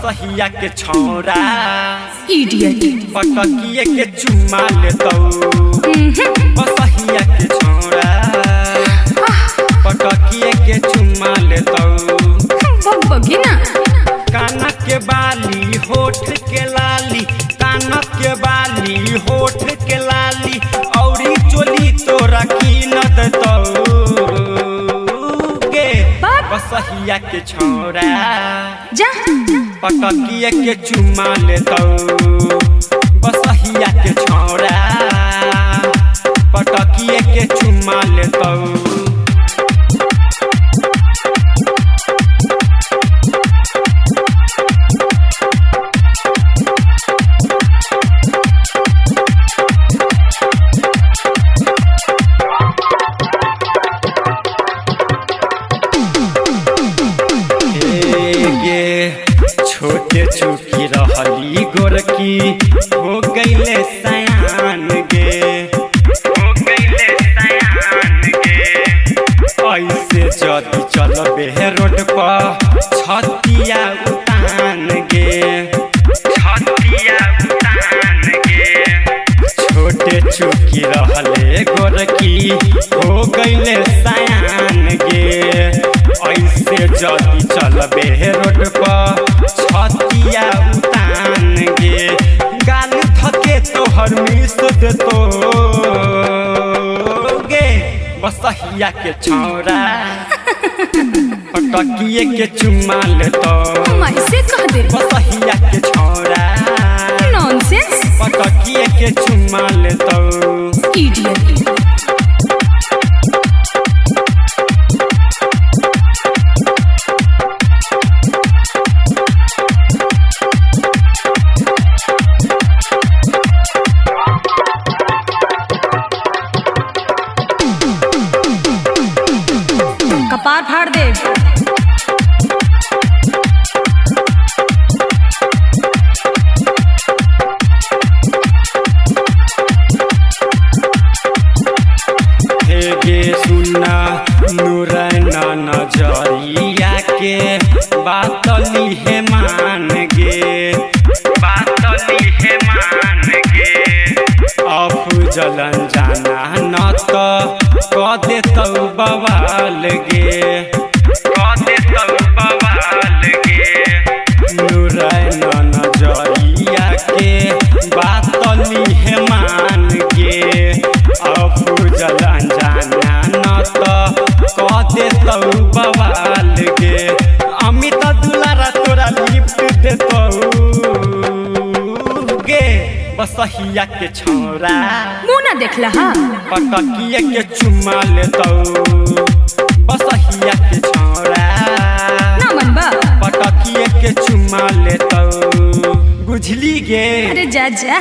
बसहिया के छौरा इडियट पटकिए के चुम्मा लेतौ बसहिया के छौरा पटकिए के चुम्मा लेतौ बगी ना कानक के बाली होठ के लाली कानक के बाली होठ के लाली औरी चोली तोरा की न देतौ गे बसहिया के छौरा जा पटकिए के चुम्मा लेतौ बसहिया के छौरा पटकिए के चुम्मा लेतौ छोटे चुकी रहली गोरकी हो गईले सयान गे हो गईले सयान गे ऐसे जदी चलबे रोड पर छतिया उतान गे छतिया उतान गे छोटे चुकी रहले गोरकी हो गईले सयान गे ऐसे जदी चलबे रोड पर छतिया उतान गे गाल धके तोहर मिस देतो गे बसहिया के छौरा पटकिए के चुम्मा लेतो ऐसे कह दे बसहिया के छौरा नॉनसेंस पटकिए के चुम्मा लेतो इडियट कपार फाड़ दे गे सुना नूरैना नजरिया के बातली हे मान गे बातली हे मान गे अफजलन जाना न तो क देतौ बवाल गे क देतौ बवाल गे नूरैना नजरिया के बातली हे मान गे अफजलन जाना न तो क देतौ बवाल गे अमित दुलारा तोरा लिफ्ट देतौ गे बसहिया के छौरा मुँह ना देखला हा पटकिए के चुम्मा लेतौ बसहिया के छौरा ना मनबा पटकिए के चुम्मा लेतौ बुझली गे अरे जा जा